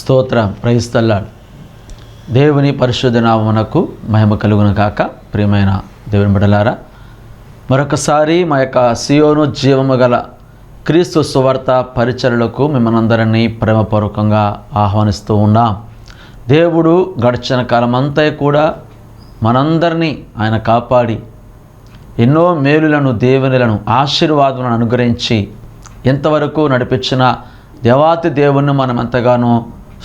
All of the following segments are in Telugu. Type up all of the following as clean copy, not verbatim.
స్తోత్రం. Praise the lord. దేవుని పరిశుద్ధ నామమునకు మహిమ కలుగును గాక. ప్రియమైన దేవుని బిడ్డలారా, మరొకసారి మా యొక్క సియోను జీవము గల క్రీస్తు సువార్త పరిచర్యలకు మిమ్మల్ని అందరినీ ప్రేమపూర్వకంగా ఆహ్వానిస్తూ ఉన్నాం. దేవుడు గడిచిన కాలమంతా కూడా మనందరినీ ఆయన కాపాడి ఎన్నో మేలులను, దేవునిలను, ఆశీర్వాదాలను అనుగ్రహించి ఎంతవరకు నడిపించిన దేవాతి దేవుణ్ణి మనం ఎంతగానో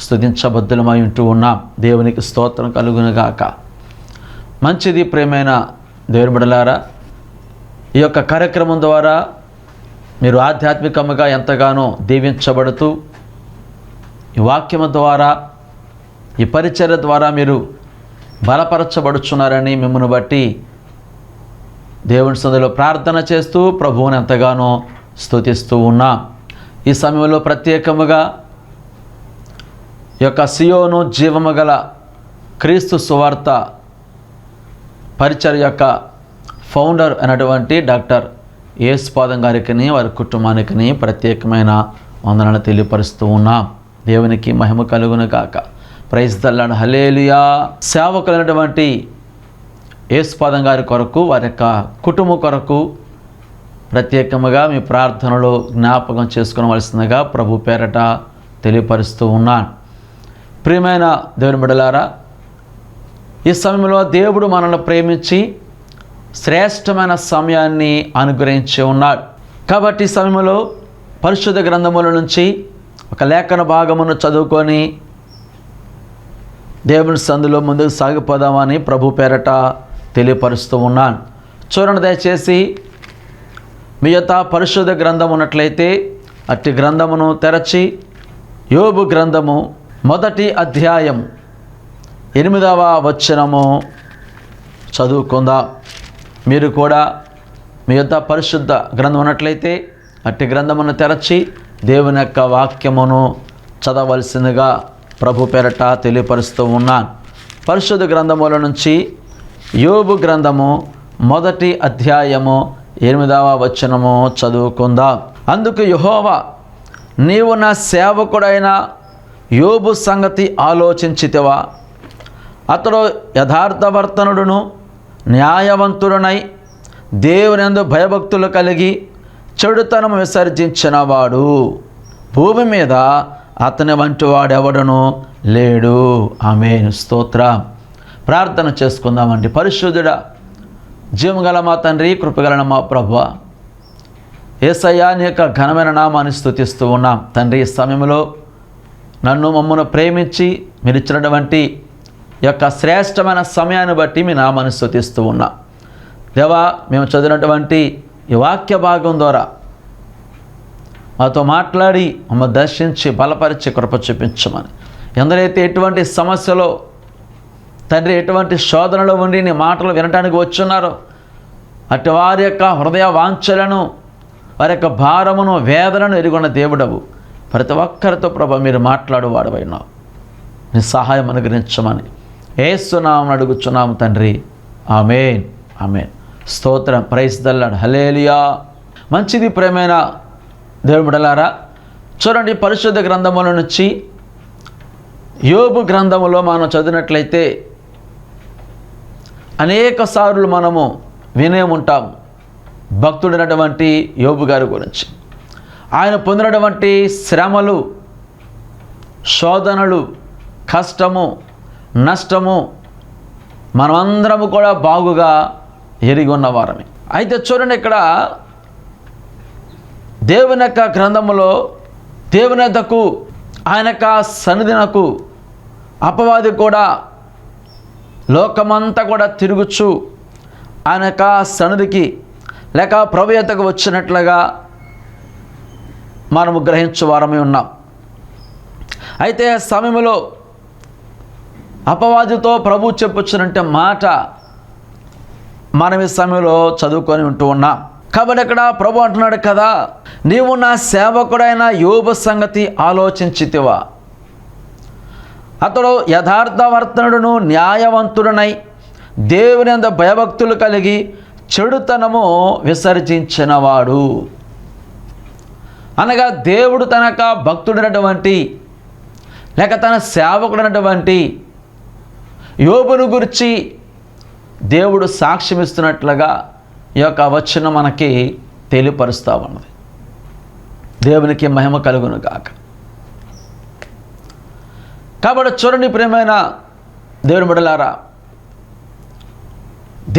స్తుతించబద్దులమై ఉంటూ ఉన్నాం. దేవునికి స్తోత్రం కలుగునుగాక. మంచిది ప్రియమైన దేవుని బిడ్డలారా, ఈ యొక్క కార్యక్రమం ద్వారా మీరు ఆధ్యాత్మికంగా ఎంతగానో దీవించబడుతూ ఈ వాక్యము ద్వారా, ఈ పరిచర్య ద్వారా మీరు బలపరచబడుచున్నారని మిమ్మల్ని బట్టి దేవుని సన్నిధిలో ప్రార్థన చేస్తూ ప్రభువుని ఎంతగానో స్తుతిస్తూ ఉన్నాం. ఈ సమయంలో ప్రత్యేకముగా ఈ యొక్క సియోను జీవము గల క్రీస్తు సువార్త పరిచర్య యొక్క ఫౌండర్ అయినటువంటి డాక్టర్ యేసుపాదం గారికి, వారి కుటుంబానికి ప్రత్యేకమైన వందనాలు తెలియపరుస్తూ ఉన్నాం. దేవునికి మహిమ కలుగును గాక. Praise the lord. హల్లెలూయా. సేవకులైనటువంటి యేసుపాదం గారి కొరకు, వారి యొక్క కుటుంబం కొరకు ప్రత్యేకముగా మీ ప్రార్థనలో జ్ఞాపకం చేసుకోవలసిందిగా ప్రభు పేరట తెలియపరుస్తూ ఉన్నాను. ప్రియమైన దేవుని బిడ్డలారా, ఈ సమయంలో దేవుడు మనల్ని ప్రేమించి శ్రేష్టమైన సమయాన్ని అనుగ్రహించి ఉన్నాడు. కాబట్టి ఈ సమయంలో పరిశుద్ధ గ్రంథముల నుంచి ఒక లేఖన భాగమును చదువుకొని దేవుని సందులో ముందుకు సాగిపోదామని ప్రభు పేరట తెలియపరుస్తూ ఉన్నాను. చూడండి, దయచేసి మీ యొక్క పరిశుద్ధ గ్రంథం ఉన్నట్లయితే అట్టి గ్రంథమును తెరచి యోబు గ్రంథము 1వ అధ్యాయం 8వ వచనము చదువుకుందాం. మీరు కూడా మీ యొక్క పరిశుద్ధ గ్రంథం ఉన్నట్లయితే అట్టి గ్రంథమును తెరచి దేవుని యొక్క వాక్యమును చదవలసిందిగా ప్రభు పేరట తెలియపరుస్తూ ఉన్నాను. పరిశుద్ధ గ్రంథముల నుంచి యోబు గ్రంథము 1వ అధ్యాయము 8వ వచనము చదువుకుందాం. అందుకు యెహోవా, నీవు నా సేవకుడైన యోబు సంగతి ఆలోచించితివా? అతడు యథార్థవర్తనుడును న్యాయవంతుడునై దేవునియందు భయభక్తులు కలిగి చెడుతనం విసర్జించినవాడు. భూమి మీద అతని వంటి వాడెవడను లేడు. ఆమేన్. స్తోత్రం. ప్రార్థన చేసుకుందామండి. పరిశుద్ధుడా, జీవగల మా తండ్రి, కృపగల మా ప్రభువా, యేసయ్యా నీ యొక్క ఘనమైన నామాన్ని స్తుతిస్తూ ఉన్నాం. తండ్రి, ఈ సమయంలో నన్ను మమ్మల్ని ప్రేమించి మీరు ఇచ్చినటువంటి యొక్క శ్రేష్టమైన సమయాన్ని బట్టి మీ నామాన్ని స్తుతిస్తూ ఉన్నాం. దేవా, మేము చదివినటువంటి ఈ వాక్య భాగం ద్వారా మాతో మాట్లాడి మమ్మల్ని దర్శించి బలపరిచి కృప చూపించమని, ఎందరైతే ఎటువంటి సమస్యలో తండ్రి, ఎటువంటి శోధనలో ఉండి నీ మాటలు వినటానికి వచ్చున్నారో అటు వారి యొక్క హృదయ వాంఛలను, వారి యొక్క భారమును, వేదనను ఎరుగున్న దేవుడవు. ప్రతి ఒక్కరితో ప్రభు మీరు మాట్లాడువాడవైనావు. నీ సహాయం అనుగ్రహించమని యేసు నామమున అడుగుచున్నాము తండ్రి. ఆమేన్. ఆమేన్. స్తోత్రం. Praise the lord. హల్లెలూయా. మంచిది ప్రియమైన దేవుని బిడ్డలారా, చూడండి, పరిశుద్ధ గ్రంథముల నుంచి యోబు గ్రంథములో మనం చదివినట్లయితే అనేక సార్లు మనము వినే ఉంటాం భక్తుడైనటువంటి యోబు గారి గురించి. ఆయన పొందినటువంటి శ్రమలు, శోధనలు, కష్టము, నష్టము మనమందరము కూడా బాగుగా ఎరిగి ఉన్నవారమే. అయితే చూడండి, ఇక్కడ దేవుని యొక్క గ్రంథములో దేవుని యొద్దకు, ఆయన యొక్క సన్నిధినకు అపవాది కూడా లోకమంతా కూడా తిరుగుచు ఆయన యొక్క సన్నిధికి లేక ప్రభు యొద్దకు వచ్చినట్లుగా మనము గ్రహించువారమై ఉన్నాం. అయితే సమయంలో అపవాదితో ప్రభు చెప్పుచునంటే మాట మనం ఈ సమయంలో చదువుకొని ఉంటూ ఉన్నాం. కాబట్టి ఇక్కడ ప్రభు అంటున్నాడు కదా, నీవు నా సేవకుడైన యోబు సంగతి ఆలోచించితివా? అతడు యథార్థవర్తనుడును న్యాయవంతుడునై దేవునియందు భయభక్తులు కలిగి చెడుతనము విసర్జించినవాడు. అనగా దేవుడు తనక భక్తుడైనటువంటి లేక తన సేవకుడైనటువంటి యోబును గురించి దేవుడు సాక్ష్యం ఇస్తున్నట్లుగా ఈ యొక్క వచనం మనకి తెలియపరుస్తూ ఉన్నది. దేవునికి మహిమ కలుగును గాక. కాబట్టి చూడండి ప్రియమైన దేవుని బిడ్డలారా,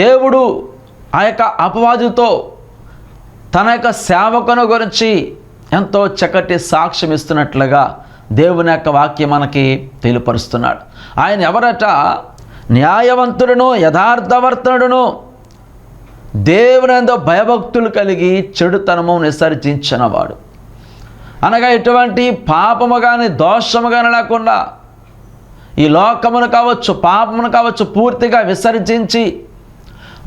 దేవుడు ఆ యొక్క అపవాదితో తన యొక్క సేవకుని గురించి ఎంతో చక్కటి సాక్ష్యం ఇస్తున్నట్లుగా దేవుని యొక్క వాక్యం మనకి తెలియపరుస్తున్నాడు. ఆయన ఎవరట? న్యాయవంతుడును యథార్థవర్తనుడును దేవుని యందు భయభక్తులు కలిగి చెడుతనము విసర్జించినవాడు. అనగా ఎటువంటి పాపము కానీ దోషము కానీ లేకుండా ఈ లోకమును కావచ్చు పాపమును కావచ్చు పూర్తిగా విసర్జించి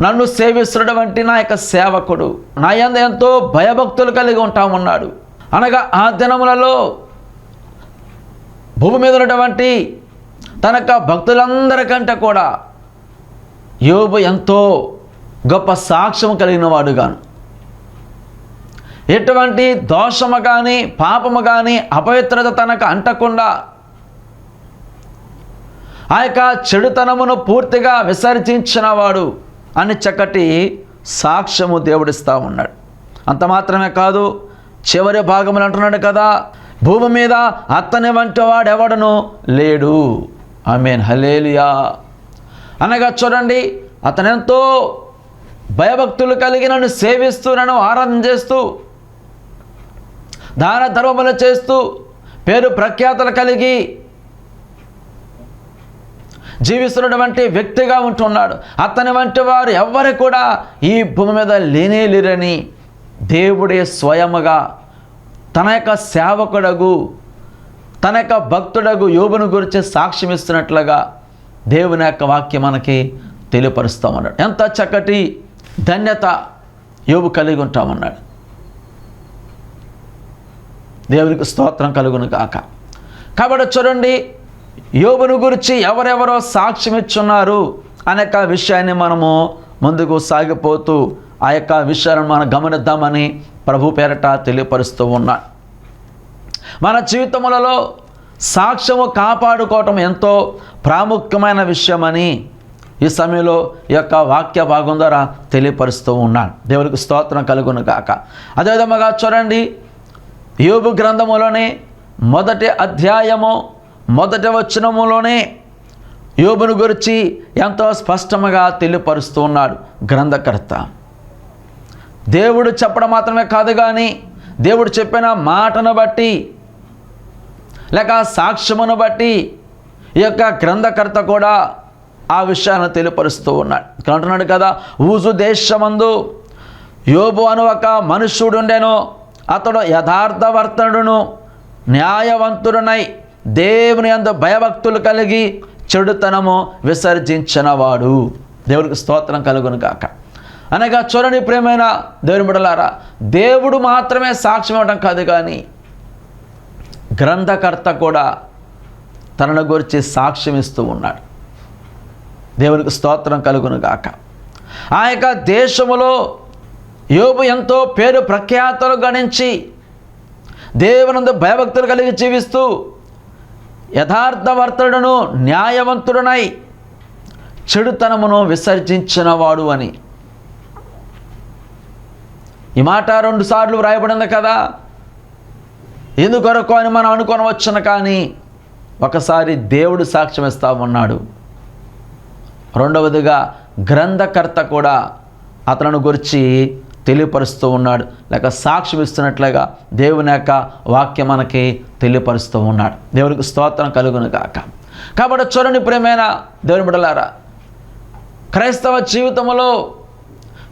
నన్ను సేవిస్తున్నటువంటి నా యొక్క సేవకుడు నా యందు ఎంతో భయభక్తులు కలిగి ఉంటామన్నాడు. అనగా ఆ దినములలో భూమి మీద ఉన్నటువంటి తన యొక్క భక్తులందరికంటే కూడా యోబు ఎంతో గొప్ప సాక్ష్యం కలిగిన వాడుగాను, ఎటువంటి దోషము కానీ పాపము కానీ అపవిత్రత తనకు అంటకుండా ఆ యొక్క చెడుతనమును పూర్తిగా విసర్జించినవాడు అని చక్కటి సాక్ష్యము దేవుడిస్తూ ఉన్నాడు. అంత మాత్రమే కాదు, చివరి భాగములు అంటున్నాడు కదా, భూమి మీద అతని వంటి వాడెవడను లేడు. ఆమేన్, హల్లెలూయా. అనగా చూడండి, అతనెంతో భయభక్తులు కలిగి నన్ను సేవిస్తూ నన్ను ఆరాధన చేస్తూ దాన ధర్మములు చేస్తూ పేరు ప్రఖ్యాతలు కలిగి జీవిస్తున్నటువంటి వ్యక్తిగా ఉంటున్నాడు. అతని వంటి వారు ఎవ్వరు కూడా ఈ భూమి మీద లేనేలేరని దేవుడే స్వయముగా తన యొక్క సేవకుడగు తన యొక్క భక్తుడగు యోబును గురించి సాక్ష్యం ఇస్తున్నట్లుగా దేవుని యొక్క వాక్యం మనకి తెలియపరుస్తామన్నాడు. ఎంత చక్కటి ధన్యత యోబు కలిగి ఉంటామన్నాడు. దేవునికి స్తోత్రం కలుగును గాక. కాబట్టి చూడండి, యోబును గురించి ఎవరెవరో సాక్ష్యం ఇచ్చున్నారు అనే విషయాన్ని మనము ముందుకు సాగిపోతూ ఆ యొక్క విషయాలను మనం గమనిద్దామని ప్రభు పేరట తెలియపరుస్తూ ఉన్నాడు. మన జీవితములలో సాక్ష్యము కాపాడుకోవటం ఎంతో ప్రాముఖ్యమైన విషయమని ఈ సమయంలో ఈ యొక్క వాక్య భాగం ద్వారా తెలియపరుస్తూ ఉన్నాడు. దేవునికి స్తోత్రం కలుగును గాక. అదేవిధంగా చూడండి, యోబు గ్రంథములోనే మొదటి అధ్యాయము మొదటి వచనములోనే యోబును గురించి ఎంతో స్పష్టంగా తెలియపరుస్తూ ఉన్నాడు గ్రంథకర్త. దేవుడు చెప్పడం మాత్రమే కాదు కానీ దేవుడు చెప్పిన మాటను బట్టి లేక సాక్ష్యమును బట్టి ఈ యొక్క గ్రంథకర్త కూడా ఆ విషయాన్ని తెలియపరుస్తూ ఉన్నాడు. ఇక్కడ అంటున్నాడు కదా, ఊజు దేశమందు యోబు అను ఒక మనుష్యుడు ఉండెను, అతడు యథార్థవర్తనుడును న్యాయవంతుడునై దేవుని యందు భయభక్తులు కలిగి చెడుతనము విసర్జించినవాడు. దేవుడికి స్తోత్రం కలుగును గాక. అనగా చూడండి ప్రియమైన దేవుని బిడ్డలారా, దేవుడు మాత్రమే సాక్ష్యం ఇవ్వడం కాదు కానీ గ్రంథకర్త కూడా తనను గురించి సాక్ష్యం ఇస్తూ ఉన్నాడు. దేవునికి స్తోత్రం కలుగును గాక. ఆ యొక్క దేశములో యోబు ఎంతో పేరు ప్రఖ్యాతలు గణించి దేవునందు భయభక్తులు కలిగి జీవిస్తూ యథార్థవర్తనుడును న్యాయవంతుడునై చెడుతనమును విసర్జించినవాడు అని ఈ మాట 2 సార్లు వ్రాయబడింది కదా. ఎందుకొరకు అని మనం అనుకోనవచ్చును, కానీ ఒకసారి దేవుడు సాక్ష్యం ఇస్తా ఉన్నాడు. రెండవదిగా గ్రంథకర్త కూడా అతను గురించి తెలియపరుస్తూ ఉన్నాడు, లేక సాక్ష్యం ఇస్తున్నట్లుగా దేవుని యొక్క వాక్యం మనకి తెలియపరుస్తూ ఉన్నాడు. దేవునికి స్తోత్రం కలుగును గాక. కాబట్టి చూడండి ప్రియమైన దేవుని బిడ్డలారా, క్రైస్తవ జీవితంలో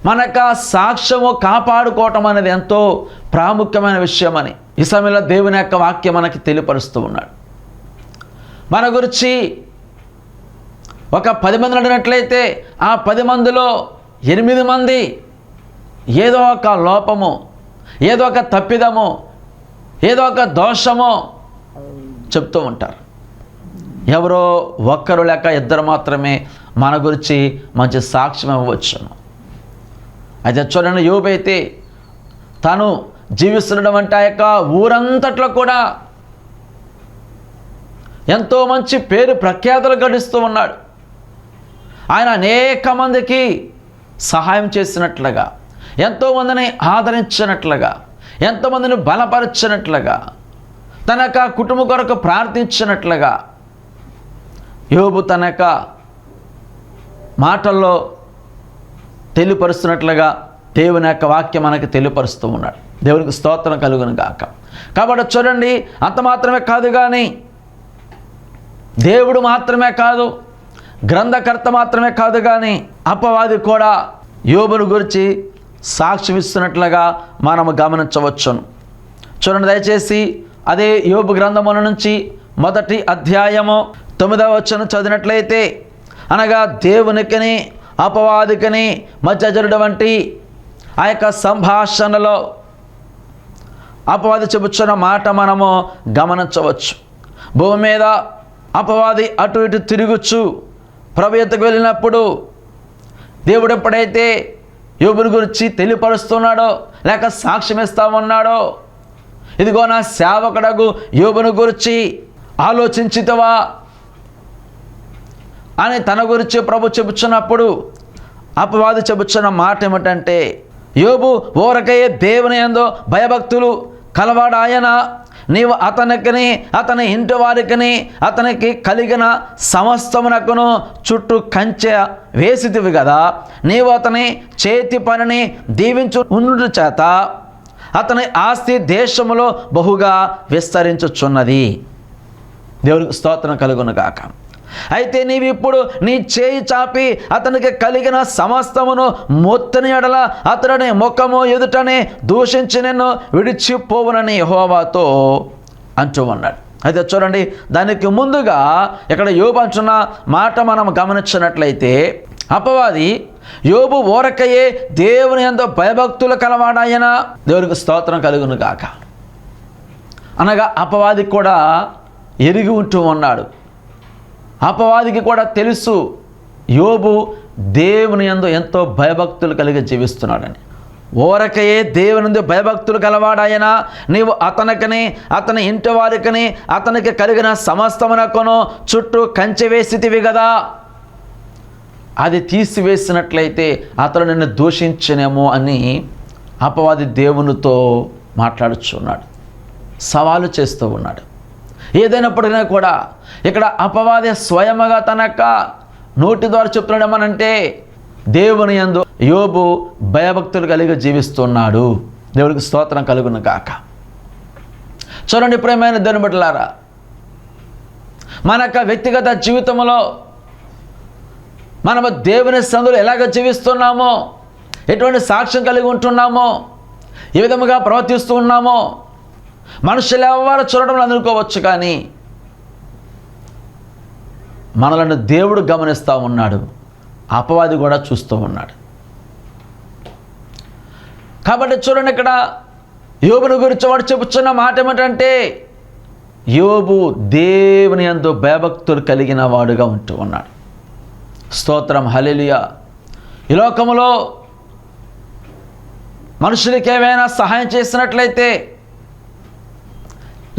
మన యొక్క సాక్ష్యము కాపాడుకోవటం అనేది ఎంతో ప్రాముఖ్యమైన విషయమని ఈ సమయంలో దేవుని యొక్క వాక్యం మనకి తెలియపరుస్తూ ఉన్నాడు. మన గురించి ఒక 10 మంది అడిగినట్లయితే ఆ 10 మందిలో 8 మంది ఏదో ఒక లోపము, ఏదో ఒక తప్పిదము, ఏదో ఒక దోషమో చెప్తూ ఉంటారు. ఎవరో ఒక్కరు లేక 2 మాత్రమే మన గురించి మంచి సాక్ష్యం ఇవ్వచ్చును. అయితే చూడండి, యోబు అయితే తను జీవిస్తుండడం అంటే ఆ యొక్క ఊరంతట్లో కూడా ఎంతో మంచి పేరు ప్రఖ్యాతులు గడిస్తూ ఉన్నాడు. ఆయన అనేక మందికి సహాయం చేసినట్లుగా, ఎంతోమందిని ఆదరించినట్లుగా, ఎంతోమందిని బలపరిచినట్లుగా, తన యొక్క కుటుంబం కొరకు ప్రార్థించినట్లుగా యోబు తన యొక్క మాటల్లో తెలియపరుస్తున్నట్లుగా దేవుని యొక్క వాక్యం మనకి తెలియపరుస్తూ ఉన్నాడు. దేవునికి స్తోత్రం కలుగును గాక. కాబట్టి చూడండి, అంత మాత్రమే కాదు, కానీ దేవుడు మాత్రమే కాదు, గ్రంథకర్త మాత్రమే కాదు, కానీ అపవాది కూడా యోబును గురించి సాక్ష్యం ఇస్తున్నట్లుగా మనము గమనించవచ్చును. చూడండి దయచేసి, అదే యోబు గ్రంథముల నుంచి 1వ అధ్యాయము 9వ వచనం చదివినట్లయితే, అనగా దేవునికిని అపవాదికిని మధ్య జరిగినటువంటి ఆ యొక్క సంభాషణలో అపవాది చెబుతున్న మాట మనము గమనించవచ్చు. భూమి మీద అపవాది అటు ఇటు తిరుగుచు ప్రభు యొద్దకు వెళ్ళినప్పుడు దేవుడు ఎప్పుడైతే యోబుని గురించి తెలియపరుస్తున్నాడో లేక సాక్ష్యం ఇస్తా ఉన్నాడో, ఇదిగో నా సేవకుడగు యోబుని గురించి ఆలోచించితవా అని తన గురించి ప్రభు చెబుతున్నప్పుడు అపవాది చెబుతున్న మాట ఏమిటంటే, యోబు ఊరకయే దేవుని యందు భయభక్తులు కలవాడాయన, నీవు అతనికిని అతని ఇంటి వారికిని అతనికి కలిగిన సమస్తమునకును చుట్టూ కంచె వేసితివి కదా, నీవు అతని చేతి పనిని దీవించు ఉండు చేత అతని ఆస్తి దేశములో బహుగా విస్తరించుచున్నది. దేవునికి స్తోత్రం కలుగును గాక. అయితే నీవు ఇప్పుడు నీ చేయి చాపి అతనికి కలిగిన సమస్తమును మొత్తని ఎడల అతడిని ముఖము ఎదుటనే దూషించి నిన్ను విడిచిపోవునని యెహోవాతో అంటూ ఉన్నాడు. అయితే చూడండి, దానికి ముందుగా ఇక్కడ యోబు అంటున్న మాట మనం గమనించినట్లయితే, అపవాది యోబు ఊరకయే దేవుని యందు భయభక్తులు కలవాడాయన, దేవునికి స్తోత్రం కలుగును గాక అనగా అపవాది కూడా ఎరిగి ఉంటూ ఉన్నాడు. అపవాదికి కూడా తెలుసు యోబు దేవుని యందు ఎంతో భయభక్తులు కలిగి జీవిస్తున్నాడని. ఊరకయే దేవుని యందు భయభక్తులు కలవాడాయన, నీవు అతనికని అతని ఇంటి వారికని అతనికి కలిగిన సమస్తమునకును చుట్టూ కంచె వేసితివి కదా, అది తీసివేసినట్లయితే అతడు నిన్ను దూషించనేమో అని అపవాది దేవునితో మాట్లాడుచున్నాడు, సవాలు చేస్తూ ఉన్నాడు. ఏదైనప్పటికీ కూడా ఇక్కడ అపవాది స్వయముగా తన యొక్క నోటి ద్వారా చెప్తున్నాడు ఏమనంటే, దేవుని యందు యోబు భయభక్తులు కలిగి జీవిస్తున్నాడు. దేవుడికి స్తోత్రం కలుగును గాక. చూడండి ప్రియమైన దేవుని బిడ్డలారా, మన యొక్క వ్యక్తిగత జీవితంలో మనము దేవుని సన్నిధిలో ఎలాగ జీవిస్తున్నామో, ఎటువంటి సాక్ష్యం కలిగి ఉంటున్నామో, ఏ విధముగా ప్రవర్తిస్తూ ఉన్నామో మనుషులు ఎవరు చూడడం అనుకోవచ్చు, కానీ మనలను దేవుడు గమనిస్తూ ఉన్నాడు, అపవాది కూడా చూస్తూ ఉన్నాడు. కాబట్టి చూడండి, ఇక్కడ యోబుని గురించి వాడు చెబుతున్న మాట ఏమిటంటే, యోబు దేవుని యందు భయభక్తులు కలిగిన వాడుగా ఉంటూ ఉన్నాడు. స్తోత్రం, హల్లెలూయా. ఈ లోకములో మనుషులకి ఏమైనా సహాయం చేసినట్లయితే,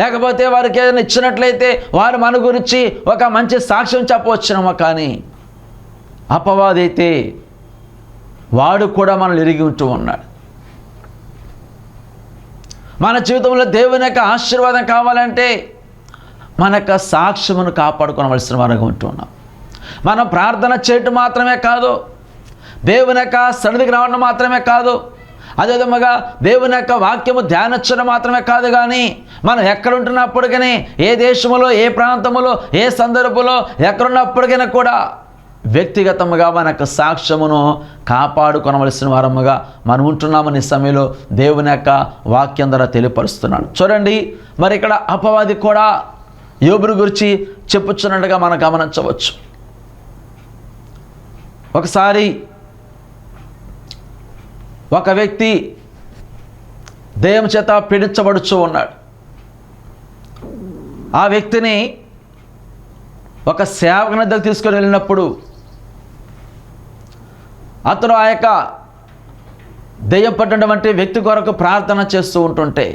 లేకపోతే వారికి ఏదైనా ఇచ్చినట్లయితే వారు మన గురించి ఒక మంచి సాక్ష్యం చెప్పవచ్చునేమో, కానీ అపవాది అయితే వాడు కూడా మనల్ని ఎరిగి ఉంటూ ఉన్నాడు. మన జీవితంలో దేవుని యొక్క ఆశీర్వాదం కావాలంటే మన యొక్క సాక్ష్యమును కాపాడుకోవలసిన వారుగా ఉంటూ ఉన్నాం. మనం ప్రార్థన చేయటం మాత్రమే కాదు, దేవుని యొక్క సన్నిధికి రావడం మాత్రమే కాదు, అదేవిధంగా దేవుని యొక్క వాక్యము ధ్యానించడం మాత్రమే కాదు, కానీ మనం ఎక్కడుంటున్నప్పటికీ, ఏ దేశంలో, ఏ ప్రాంతంలో, ఏ సందర్భంలో ఎక్కడున్నప్పటికీ కూడా వ్యక్తిగతంగా మన యొక్క సాక్ష్యమును కాపాడుకొనవలసిన వారముగా మనం ఉంటున్నామని సమయంలో దేవుని యొక్క వాక్యం ద్వారా తెలియపరుస్తున్నాడు. చూడండి, మరి ఇక్కడ అపవాది కూడా యోబుని గురించి చెప్పుచున్నట్టుగా మనం గమనించవచ్చు. ఒకసారి ఒక వ్యక్తి దెయ్యం చేత పీడించబడుచూ ఉన్నాడు. ఆ వ్యక్తిని ఒక సేవకుని దగ్గరికి తీసుకొని వెళ్ళినప్పుడు అతను ఆ యొక్క దెయ్యం పట్టినటువంటి వ్యక్తి కొరకు ప్రార్థన చేస్తూ ఉంటుంటే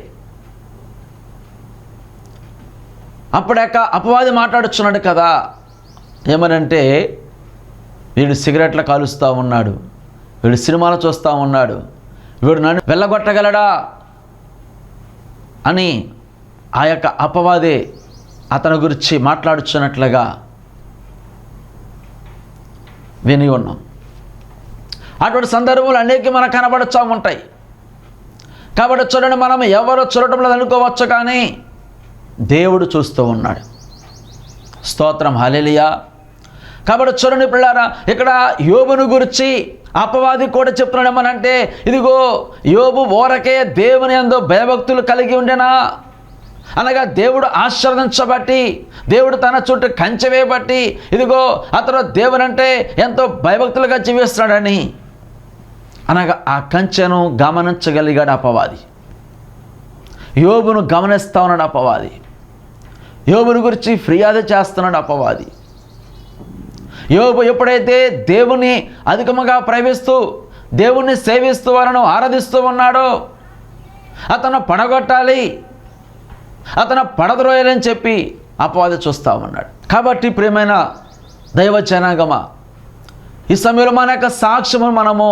అప్పుడాక అపవాది మాట్లాడుచున్నాడు కదా, ఏమనంటే వీడు సిగరెట్లు కాలుస్తూ ఉన్నాడు, వీడు సినిమాలు చూస్తూ ఉన్నాడు, వీడు నన్ను వెళ్ళగొట్టగలడా అని ఆ యొక్క అపవాదే అతని గురించి మాట్లాడుచున్నట్లుగా విని ఉన్నాం. అటువంటి సందర్భాలు అనేక మనకు కనబడుతూ ఉంటాయి. కాబట్టి చూడండి, మనం ఎవరు చూడటం లేదు అనుకోవచ్చు, కానీ దేవుడు చూస్తూ ఉన్నాడు. స్తోత్రం, హల్లెలూయా. కాబట్టి చూడండి పిల్లారా, ఇక్కడ యోబును గురించి అపవాది కూడా చెప్తున్నాడు ఏమనంటే, ఇదిగో యోబు ఊరకే దేవుని యందు భయభక్తులు కలిగి ఉండేనా, అనగా దేవుడు ఆశీర్వదించబట్టి, దేవుడు తన చుట్టూ కంచె వేయబట్టి, ఇదిగో అతను దేవునంటే ఎంతో భయభక్తులుగా జీవిస్తున్నాడని, అనగా ఆ కంచెను గమనించగలిగాడు అపవాది. యోబును గమనిస్తూ ఉన్నాడు అపవాది. యోబుని గురించి ఫిర్యాదు చేస్తున్నాడు అపవాది. యోబు ఎప్పుడైతే దేవుని అధికముగా ప్రేమిస్తూ దేవుణ్ణి సేవిస్తూ వారిని ఆరాధిస్తూ ఉన్నాడో, అతను పడగొట్టాలి, అతను పడద్రోయాలని చెప్పి అపవాది చూస్తూ ఉన్నాడు. కాబట్టి ప్రియమైన దైవ జనాంగమా, ఈ సమయంలో మన యొక్క సాక్ష్యము మనము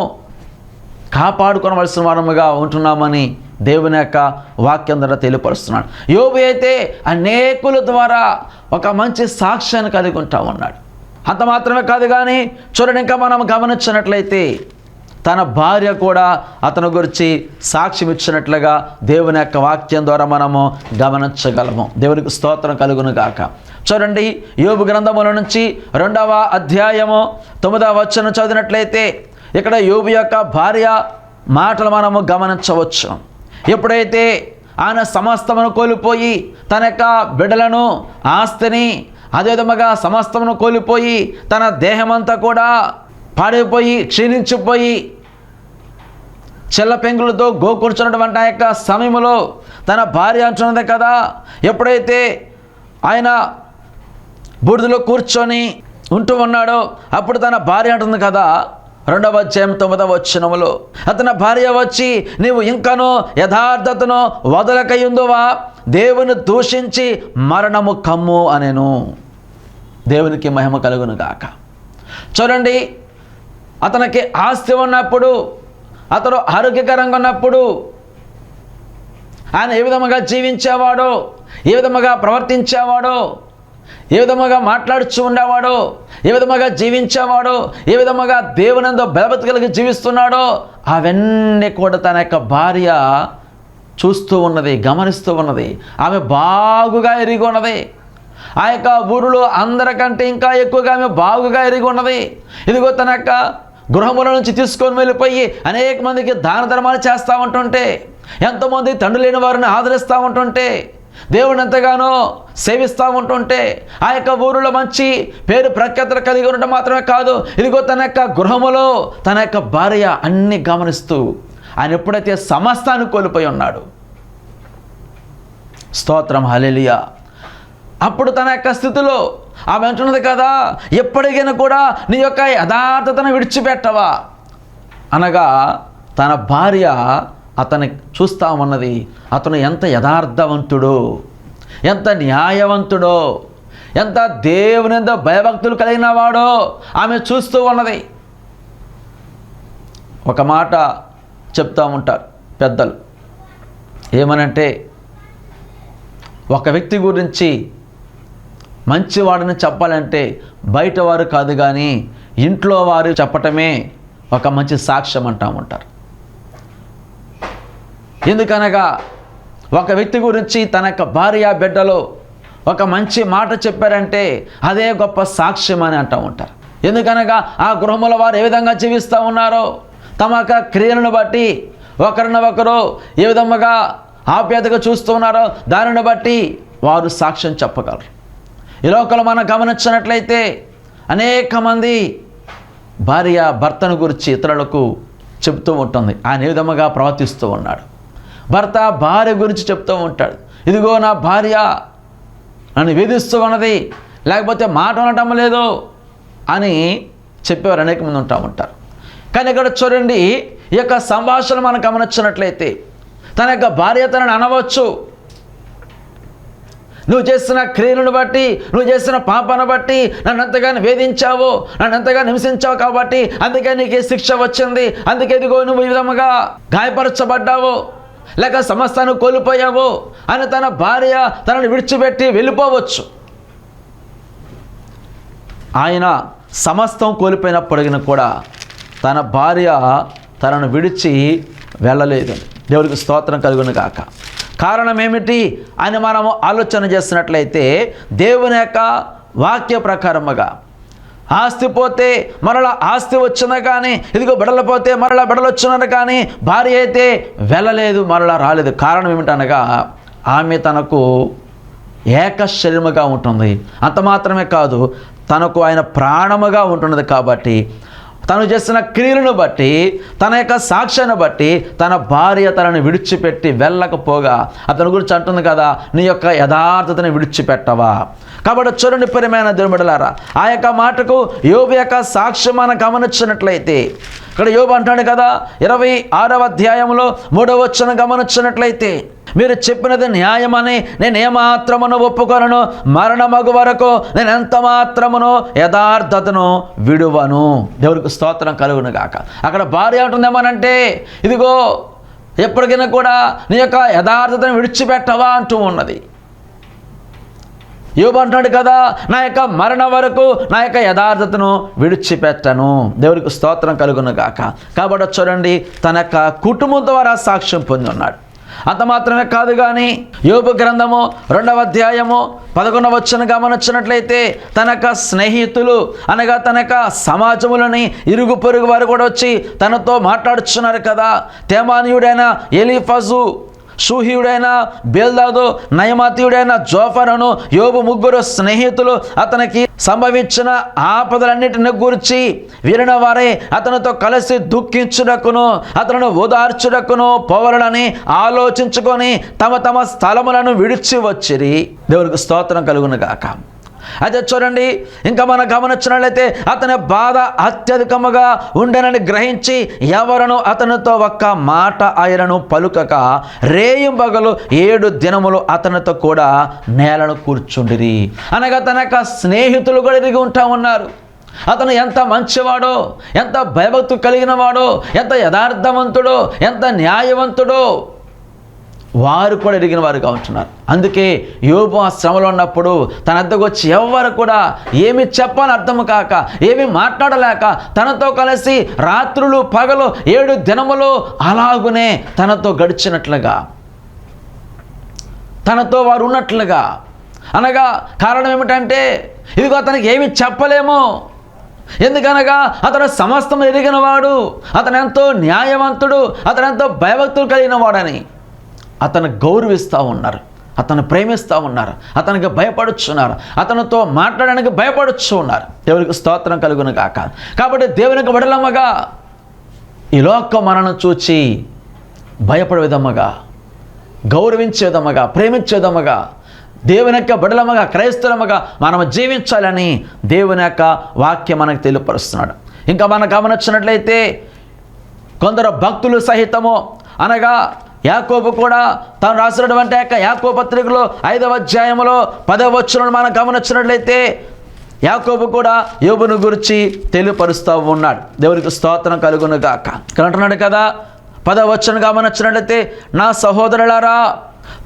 కాపాడుకోవలసిన వారముగా ఉంటున్నామని దేవుని యొక్క వాక్యం ద్వారా తెలియపరుస్తున్నాడు. యోబు అయితే అనేకుల ద్వారా ఒక మంచి సాక్ష్యాన్ని కలిగి ఉంటా ఉన్నాడు. అంత మాత్రమే కాదు, కానీ చూడండి, ఇంకా మనం గమనించినట్లయితే తన భార్య కూడా అతని గురించి సాక్ష్యం ఇచ్చినట్లుగా దేవుని యొక్క వాక్యం ద్వారా మనము గమనించగలము. దేవునికి స్తోత్రం కలుగును గాక. చూడండి, యోబు గ్రంథముల నుంచి 2వ అధ్యాయము 9వ వచనం చదివినట్లయితే ఇక్కడ యోబు యొక్క భార్య మాటలు మనము గమనించవచ్చు. ఎప్పుడైతే ఆయన సమస్తమును కోల్పోయి తన యొక్క బిడ్డలను, ఆస్తిని, అదేవిధముగా సమస్తమును కోల్పోయి తన దేహమంతా కూడా పాడైపోయి క్షీణించిపోయి చెల్ల పెంకులతో గోకూర్చున్నటువంటి ఆ యొక్క సమయంలో తన భార్య అంటున్నది కదా, ఎప్పుడైతే ఆయన బూడిదలో కూర్చొని ఉంటూ ఉన్నాడో అప్పుడు తన భార్య అంటుంది కదా, 2వ అధ్యాయం 9వ వచనములో, అతని భార్య వచ్చి, నీవు ఇంకనూ యథార్థతను వదలకయుందువా, దేవుని దూషించి మరణము కమ్ము అనెను. దేవునికి మహిమ కలుగును గాక. చూడండి, అతనికి ఆస్తి ఉన్నప్పుడు, అతడు ఆరోగ్యకరంగా ఉన్నప్పుడు ఆయన ఏ విధముగా జీవించేవాడో, ఏ విధముగా ప్రవర్తించేవాడో, ఏ విధముగా మాట్లాడుచూ ఉండేవాడో, ఏ విధముగా జీవించేవాడో, ఏ విధముగా దేవునందు భయభక్తి కలిగి జీవిస్తున్నాడో అవన్నీ కూడా తన యొక్క భార్య చూస్తూ ఉన్నది, గమనిస్తూ ఉన్నది. ఆమె బాగుగా ఎరిగి ఉన్నది. ఆ యొక్క ఊరిలో అందరికంటే ఇంకా ఎక్కువగా ఆమె బాగుగా ఎరిగి ఉన్నది. ఇదిగో తన యొక్క గృహముల నుంచి తీసుకొని వెళ్ళిపోయి అనేక మందికి దాన ధర్మాలు చేస్తూ ఉంటుంటే, ఎంతోమంది తండ్రి లేని వారిని ఆదరిస్తూ ఉంటుంటే, దేవుని ఎంతగానో సేవిస్తూ ఉంటుంటే, ఆ యొక్క ఊరిలో మంచి పేరు ప్రఖ్యాతులు కలిగి ఉండటం మాత్రమే కాదు, ఇదిగో తన యొక్క గృహములో తన యొక్క భార్య అన్ని గమనిస్తూ ఆయన ఎప్పుడైతే సమస్తాన్ని కోల్పోయి ఉన్నాడు, స్తోత్రం, హల్లెలూయా, అప్పుడు తన యొక్క స్థితిలో ఆమె అంటున్నది కదా, ఎప్పటికైనా కూడా నీ యొక్క యథార్థతను విడిచిపెట్టవా అనగా తన భార్య అతన్ని చూస్తా ఉన్నది. అతను ఎంత యథార్థవంతుడో, ఎంత న్యాయవంతుడో, ఎంత దేవుని ఎంతో భయభక్తులు కలిగిన వాడో ఆమె చూస్తూ ఉన్నది. ఒక మాట చెప్తూ ఉంటారు పెద్దలు, ఏమనంటే ఒక వ్యక్తి గురించి మంచివాడిని చెప్పాలంటే బయట వారు కాదు, కానీ ఇంట్లో వారు చెప్పటమే ఒక మంచి సాక్ష్యం అంటూ ఉంటారు. ఎందుకనగా ఒక వ్యక్తి గురించి తన యొక్క భార్య బిడ్డలో ఒక మంచి మాట చెప్పారంటే అదే గొప్ప సాక్ష్యం అని అంటూ ఉంటారు. ఎందుకనగా ఆ గృహముల వారు ఏ విధంగా జీవిస్తూ ఉన్నారో, తమ యొక్క క్రియలను బట్టి ఒకరిని ఒకరు ఏ విధముగా ఆప్యాయతగా చూస్తూ ఉన్నారో దానిని బట్టి వారు సాక్ష్యం చెప్పగలరు. ఈ లోకంలో మనం గమనించినట్లయితే అనేక మంది భార్య భర్తను గురించి ఇతరులకు చెప్తూ ఉంటుంది, ఆయన ఏ విధముగా ప్రవర్తిస్తూ ఉన్నాడు. భర్త భార్య గురించి చెప్తూ ఉంటాడు, ఇదిగో నా భార్య నన్ను వేధిస్తూ ఉన్నది, లేకపోతే మాట ఉండటం లేదు అని చెప్పేవారు అనేక మంది ఉంటారు. కానీ ఇక్కడ చూడండి, ఈ యొక్క సంభాషణ మనం గమనించినట్లయితే తన యొక్క భార్య తనని అనవచ్చు, నువ్వు చేసిన క్రియలను బట్టి, నువ్వు చేసిన పాపాన్ని బట్టి నన్ను ఎంతగానో వేధించావు, నన్ను ఎంతగానో హింసించావు, కాబట్టి అందుకే నీకు శిక్ష వచ్చింది, అందుకే ఇదిగో నువ్వు ఈ విధముగా గాయపరచబడ్డావు, లేక సమస్తాన్ని కోల్పోయావు అని తన భార్య తనను విడిచిపెట్టి వెళ్ళిపోవచ్చు. ఆయన సమస్తం కోల్పోయినప్పటికీ కూడా తన భార్య తనను విడిచి వెళ్ళలేదు. దేవుడికి స్తోత్రం కలుగును గాక. కారణం ఏమిటి అని మనము ఆలోచన చేసినట్లయితే, దేవుని యొక్క వాక్య ప్రకారముగా ఆస్తి పోతే మరలా ఆస్తి వచ్చినా కానీ, ఇదిగో బిడలు పోతే మరలా బిడలు వచ్చినారు కానీ భార్య అయితే వెళ్ళలేదు, మరలా రాలేదు. కారణం ఏమిటనగా ఆమె తనకు ఏక శరీరముగా ఉంటుంది. అంత మాత్రమే కాదు, తనకు ఆయన ప్రాణముగా ఉంటున్నది. కాబట్టి తను చేసిన క్రియలను బట్టి, తన యొక్క సాక్ష్యాన్ని బట్టి తన భార్య తనని విడిచిపెట్టి వెళ్ళకపోగా అతని గురించి అంటుంది కదా, నీ యొక్క యథార్థతని విడిచిపెట్టవా. కాబట్టి చూడండి ప్రియమైన దేవుని బిడ్డలారా, ఆ యొక్క మాటకు యోబు యొక్క సాక్ష్యం మనం గమనించినట్లయితే, ఇక్కడ యోబు అంటాడు కదా 26వ అధ్యాయంలో 3వ వచనం గమనించినట్లయితే, మీరు చెప్పినది న్యాయమని నేను ఏమాత్రమును ఒప్పుకొనను, మరణమగు వరకు నేను ఎంత మాత్రమును యథార్థతను విడువను. దేవుడికి స్తోత్రం కలుగును గాక. అక్కడ భార్య అంటుందేమనంటే, ఇదిగో ఎప్పటికైనా కూడా నీ యొక్క యథార్థతను విడిచిపెట్టవా అంటూ ఉన్నది. యోబు అంటాడు కదా, నా యొక్క మరణం వరకు నా యొక్క యథార్థతను విడిచిపెట్టను. దేవుడికి స్తోత్రం కలుగును గాక. కాబట్టి చూడండి, తన యొక్క కుటుంబం ద్వారా సాక్ష్యం పొంది ఉన్నాడు. అంత మాత్రమే కాదు కానీ యోబు గ్రంథము 2వ అధ్యాయము 11వ వచనం గమనించినట్లయితే, తన యొక్క స్నేహితులు అనగా తన యొక్క సమాజములని ఇరుగు పొరుగు వారు కూడా వచ్చి తనతో మాట్లాడుచున్నారు కదా. తేమానీయుడైన ఎలీఫజు, షూహీయుడైన బేల్దాదు, నయమాతీయుడైన జోఫరును, యోబు ముగ్గురు స్నేహితులు అతనికి సంభవించిన ఆపదలన్నిటిని గురించి వినిన వారే అతనితో కలిసి దుఃఖించుటకును అతను ఓదార్చుటకును పోవలనని ఆలోచించుకొని తమ తమ స్థలములను విడిచి వచ్చిరి. దేవుడికి స్తోత్రం కలుగును గాక. అయితే చూడండి, ఇంకా మనం గమనించినట్లయితే అతని బాధ అత్యధికముగా ఉండనని గ్రహించి ఎవరను అతనితో ఒక్క మాట ఆయనను పలుకక రేయింబగలు 7 దినములు అతనితో కూడా నేలను కూర్చుండిరి. అనగా తన యొక్క స్నేహితులు కూడా ఎరిగి ఉంటా ఉన్నారు. అతను ఎంత మంచివాడో, ఎంత భయభక్తి కలిగిన వాడో, ఎంత యథార్థవంతుడో, ఎంత న్యాయవంతుడో వారు కూడా ఎరిగిన వారుగా ఉంటున్నారు. అందుకే యోబు ఆ శ్రమలో ఉన్నప్పుడు తన వద్దకు వచ్చి ఎవ్వరు కూడా ఏమి చెప్పాలని అర్థం కాక, ఏమి మాట్లాడలేక తనతో కలిసి రాత్రులు పగలు 7 దినములు అలాగునే తనతో గడిచినట్లుగా, తనతో వారు ఉన్నట్లుగా. అనగా కారణం ఏమిటంటే, ఇదిగో అతనికి ఏమి చెప్పలేము. ఎందుకనగా అతను సమస్తం ఎరిగిన వాడు, అతను ఎంతో న్యాయవంతుడు, అతను ఎంతో భయభక్తులు కలిగిన వాడని అతను గౌరవిస్తూ ఉన్నారు, అతను ప్రేమిస్తూ ఉన్నారు, అతనికి భయపడుచున్నారు, అతనితో మాట్లాడడానికి భయపడుచు ఉన్నారు. దేవునికి స్తోత్రం కలుగును గాక. కాబట్టి దేవునికి బిడ్డలమ్మగా ఈ లోకం మనను చూచి భయపడే విధముగా, గౌరవించే విధముగా, ప్రేమించే విధముగా, దేవుని యొక్క బిడ్డలమ్మగా, క్రైస్తవులమ్మగా మనం జీవించాలని దేవుని యొక్క వాక్యం మనకు తెలియపరుస్తున్నాడు. ఇంకా మనం గమనించినట్లయితే కొందరు భక్తులు సహితము, అనగా యాకోబు కూడా తాను రాసినటువంటి యొక్క యాకోబు పత్రికలో 5వ అధ్యాయంలో 10వ వచనం మనం గమనించినట్లయితే యాకోబు కూడా యోబును గురించి తెలియపరుస్తూ ఉన్నాడు. దేవునికి స్తోత్రం కలుగును గాక. ఇక్కడ అంటున్నాడు కదా 10వ వచనం గమనించినట్లయితే, నా సహోదరులారా,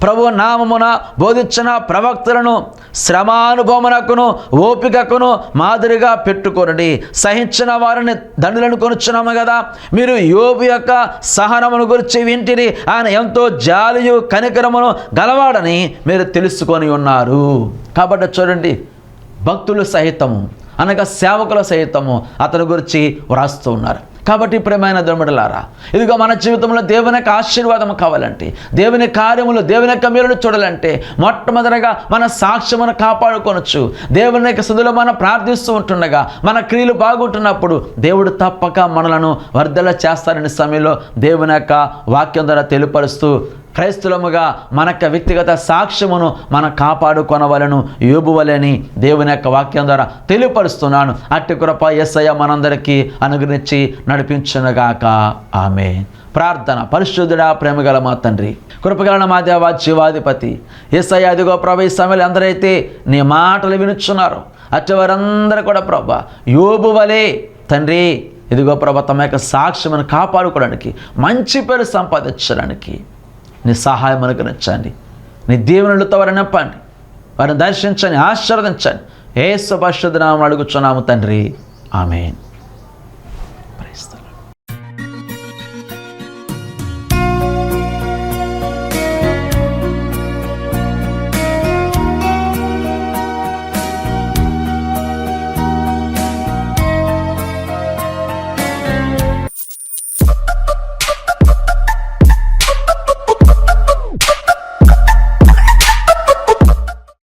ప్రభు నామమున బోధించిన ప్రవక్తలను శ్రమానుభవమునకును ఓపికకును మాదిరిగా పెట్టుకొనండి. సహించిన వారిని దండులను కొనుచున్నాము కదా. మీరు యోబు యొక్క సహనమును గురించి వింటిరి. ఆయన ఎంతో జాలియు కనికరమును గలవాడని మీరు తెలుసుకొని ఉన్నారు. కాబట్టి చూడండి, భక్తులు సహితము అనగా సేవకుల సహితము అతని గురించి వ్రాస్తూ ఉన్నారు. కాబట్టి ప్రియమైన దేవులారా, ఇదిగో మన జీవితంలో దేవుని యొక్క ఆశీర్వాదం కావాలంటే, దేవుని కార్యములు, దేవుని యొక్క మేలును చూడాలంటే మొట్టమొదటిగా మన సాక్ష్యమును కాపాడుకొనొచ్చు. దేవుని యొక్క సన్నిధిలో మనం ప్రార్థిస్తూ ఉంటుండగా మన క్రియలు బాగుంటున్నప్పుడు దేవుడు తప్పక మనలను వర్ధల చేస్తారనే సమయంలో దేవుని యొక్క వాక్యం ద్వారా తెలియపరుస్తూ క్రైస్తవులముగా మన యొక్క వ్యక్తిగత సాక్ష్యమును మనం కాపాడుకొనవలను యోబు వలెని దేవుని యొక్క వాక్యం ద్వారా తెలియపరుస్తున్నాను. అట్టి కృప యేసయ్య మనందరికీ అనుగ్రహించి నడిపించునుగాక. ఆమేన్. ప్రార్థన. పరిశుద్ధుడా, ప్రేమగల మా తండ్రి, కృపగల మా దేవా, జీవాధిపతి యేసయ్య, అదిగో ప్రభు, ఈ సమయంలో అందరైతే నీ మాటలు వినుచున్నారు అట్టి వారందరూ కూడా ప్రభు యోబు వలె తండ్రి ఇదిగో ప్రభు తమ యొక్క సాక్ష్యమును కాపాడుకోవడానికి, మంచి పేరు సంపాదించడానికి నీ సహాయం అనుగ్రహించండి. నీ దీవెనలతో వారిని నింపండి, వారిని దర్శించండి, ఆశీర్వదించండి. యేసు పరిశుద్ధ నామమున అడుగుచున్నాము తండ్రి. ఆమేన్.